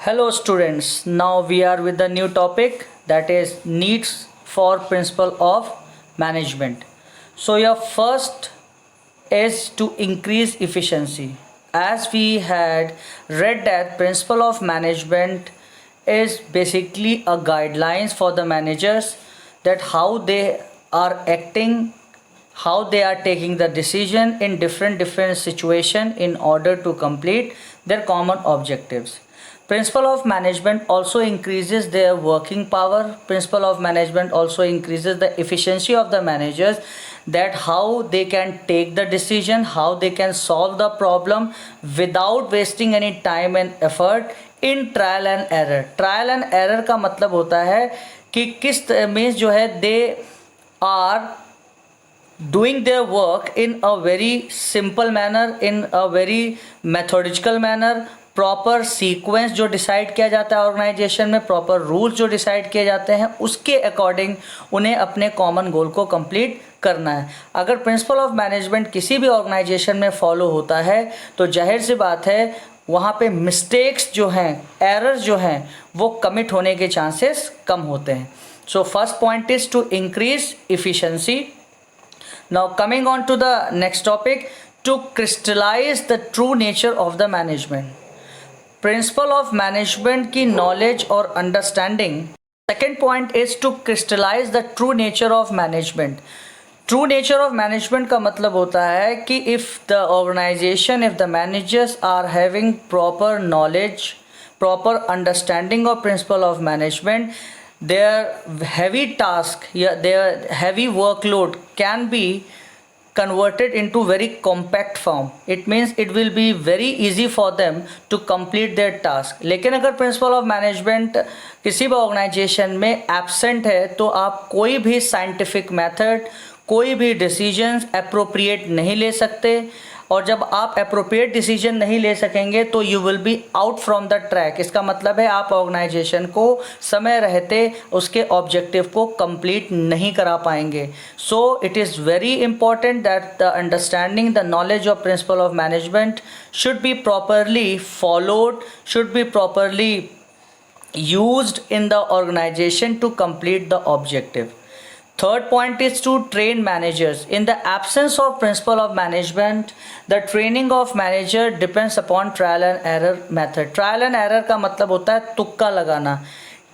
Hello students, now we are with the new topic that is needs for principle of management. So your first is to increase efficiency. As we had read that principle of management is basically a guidelines for the managers that how they are acting, how they are taking the decision in different situation in order to complete their common objectives. Principle of management also increases their working power. Principle of management also increases the efficiency of the managers, that how they can take the decision, how they can solve the problem without wasting any time and effort in trial and error. Trial and error का मतलब होता है कि किस means जो है they are doing their work in a very simple manner, in a very methodical manner, proper sequence जो decide किया जाता है ऑर्गेनाइजेशन में, प्रॉपर रूल्स जो डिसाइड किए जाते हैं, उसके अकॉर्डिंग उन्हें अपने कॉमन गोल को कंप्लीट करना है. अगर प्रिंसिपल ऑफ मैनेजमेंट किसी भी ऑर्गेनाइजेशन में फॉलो होता है तो जाहिर सी बात है वहाँ पे मिस्टेक्स जो हैं, एरर्स जो हैं, वो कमिट होने के चांसेस कम होते हैं. So first point is to increase efficiency. Now coming on to the next topic, to crystallize the true nature of the management. Principle of management की knowledge और understanding. Second point is to crystallize the true nature of management. True nature of management का मतलब होता है कि if the organization, if the managers are having proper knowledge, proper understanding of principle of management, their heavy task, their heavy workload can be converted into very compact form. It means it will be very easy for them to complete their task. लेकिन अगर principal of management किसी भी organisation में absent है तो आप कोई भी साइंटिफिक मेथड, कोई भी डिसीजंस अप्रोप्रिएट नहीं ले सकते. और जब आप अप्रोप्रिएट डिसीजन नहीं ले सकेंगे तो you will be out from the track. इसका मतलब है आप ऑर्गेनाइजेशन को समय रहते उसके ऑब्जेक्टिव को कंप्लीट नहीं करा पाएंगे. So it is very important that the understanding the knowledge of principle of management should be properly followed, should be properly used in the organization to complete the objective. Third point is to train managers. In the absence of principle of management, the training of manager depends upon trial and error method. Trial and error का मतलब होता है तुक्का लगाना,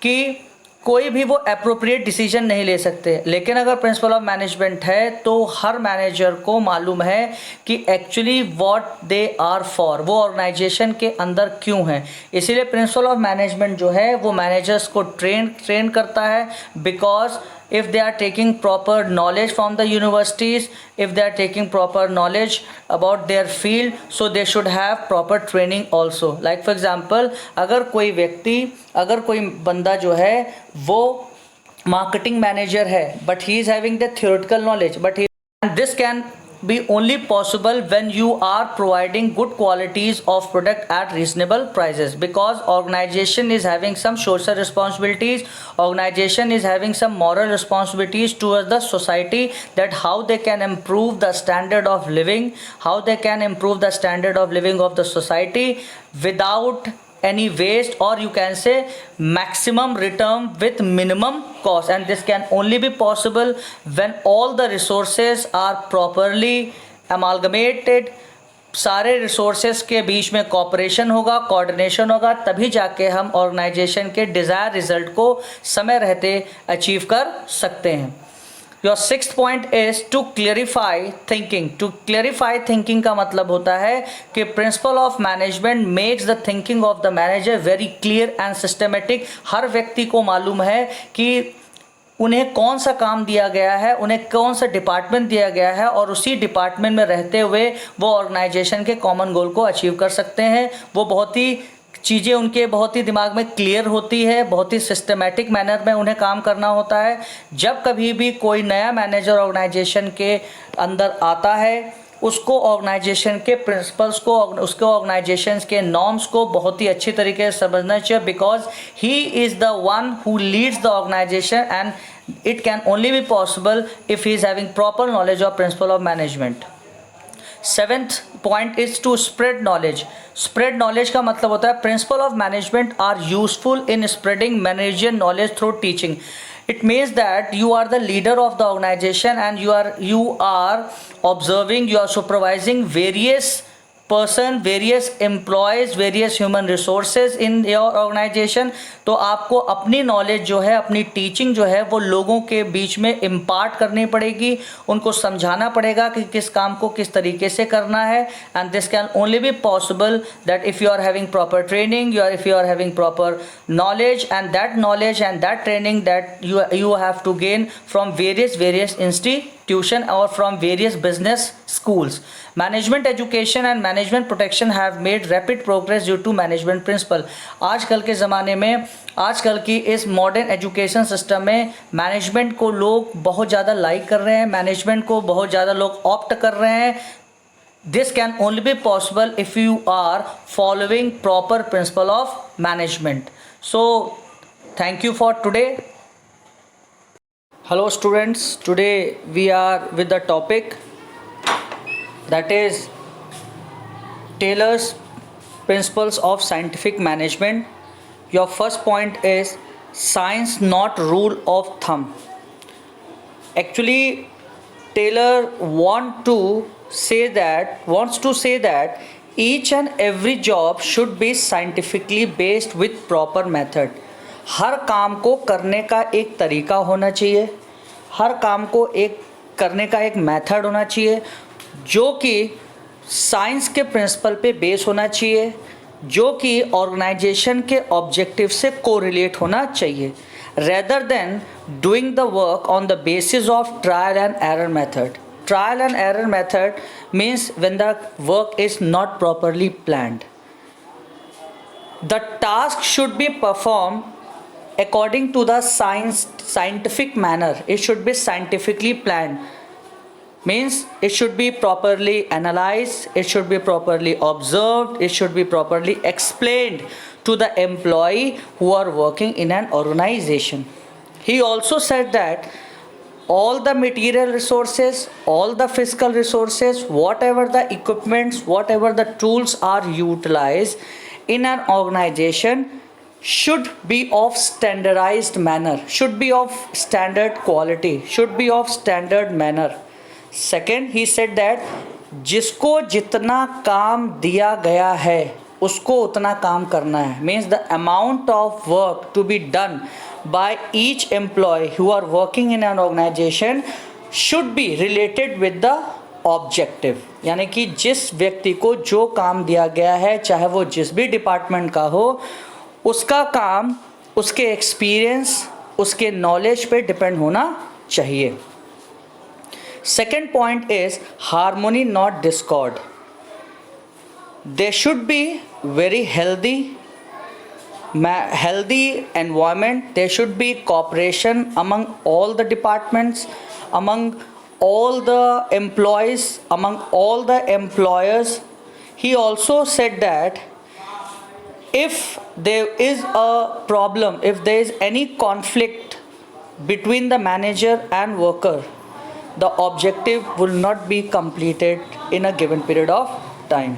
कि कोई भी वो अप्रोप्रिएट डिसीजन नहीं ले सकते. लेकिन अगर प्रिंसिपल ऑफ मैनेजमेंट है तो हर मैनेजर को मालूम है कि actually what they are for, वो ऑर्गेनाइजेशन के अंदर क्यों है. इसीलिए प्रिंसिपल ऑफ मैनेजमेंट जो है वो मैनेजर्स को ट्रेन करता है. Because if they are taking proper knowledge from the universities, if they are taking proper knowledge about their field, so they should have proper training also. Like for example, अगर कोई व्यक्ति, अगर कोई बंदा जो है वो marketing manager है but he is having the theoretical knowledge, but and this can be only possible when you are providing good qualities of product at reasonable prices, because organization is having some social responsibilities, organization is having some moral responsibilities towards the society, that how they can improve the standard of living, how they can improve the standard of living of the society without any waste, or you can say maximum return with minimum cost. And this can only be possible when all the resources are properly amalgamated. सारे resources के बीच में corporation होगा, coordination होगा, तभी जाके हम organisation के desire result को समय रहते अचीव कर सकते हैं. Your sixth point is to clarify thinking. To clarify thinking का मतलब होता है कि principle of management makes the thinking of the manager very clear and systematic. हर व्यक्ति को मालूम है कि उन्हें कौन सा काम दिया गया है, उन्हें कौन सा डिपार्टमेंट दिया गया है, और उसी डिपार्टमेंट में रहते हुए वो ऑर्गेनाइजेशन के कॉमन गोल को अचीव कर सकते हैं. वो बहुत ही चीज़ें उनके बहुत ही दिमाग में क्लियर होती है, बहुत ही सिस्टमेटिक मैनर में उन्हें काम करना होता है. जब कभी भी कोई नया मैनेजर ऑर्गेनाइजेशन के अंदर आता है उसको ऑर्गेनाइजेशन के प्रिंसिपल्स को, उसके ऑर्गेनाइजेशन के नॉर्म्स को बहुत ही अच्छी तरीके से समझना चाहिए, because he is the one who leads the organisation and it can only be possible if he is having proper knowledge of principle of management. Seventh point is to spread knowledge. Spread knowledge का मतलब होता है principle of management are useful in spreading managerial knowledge through teaching. It means that you are the leader of the organization and you are observing, you are supervising various person, various employees, various human resources in your organization. तो आपको अपनी knowledge जो है, अपनी teaching जो है वो लोगों के बीच में इम्पार्ट करनी पड़ेगी, उनको समझाना पड़ेगा कि किस काम को किस तरीके से करना है. And this can only be possible that if you are having proper training, if you are having proper knowledge, and that training that you have to gain from various institution or from various business schools. Management education and management protection have made rapid progress due to management principle. आजकल के ज़माने में, आजकल की इस modern education system में management को लोग बहुत ज़्यादा लाइक कर रहे हैं, मैनेजमेंट को बहुत ज़्यादा लोग ऑप्ट कर रहे हैं. This can only be possible if you are following proper principle of management. So thank you for today. Hello students, today we are with the topic that is Taylor's principles of scientific management. Your first point is science not rule of thumb. Actually Taylor wants to say that each and every job should be scientifically based with proper method. हर काम को करने का एक तरीका होना चाहिए, हर काम को करने का एक मेथड होना चाहिए जो कि साइंस के प्रिंसिपल पे बेस होना चाहिए, जो कि ऑर्गेनाइजेशन के ऑब्जेक्टिव से कोरिलेट होना चाहिए, rather than doing the work on the basis of trial and error method. Trial and error method means when the work is not properly planned. The task should be performed according to the scientific manner. It should be scientifically planned. Means it should be properly analyzed, it should be properly observed, it should be properly explained to the employee who are working in an organization. He also said that all the material resources, all the physical resources, whatever the equipments, whatever the tools are utilized in an organization should be of standardized manner, should be of standard quality, should be of standard manner. Second, he said that जिसको जितना काम दिया गया है उसको उतना काम करना है. Means the amount of work to be done by each employee who are working in an organization should be related with the objective. यानी कि जिस व्यक्ति को जो काम दिया गया है, चाहे वो जिस भी डिपार्टमेंट का हो, उसका काम उसके एक्सपीरियंस, उसके नॉलेज पे डिपेंड होना चाहिए. Second point is harmony not discord. There should be very healthy environment. There should be cooperation among all the departments, among all the employees, among all the employers. He also said that if there is a problem, if there is any conflict between the manager and worker, the objective will not be completed in a given period of time.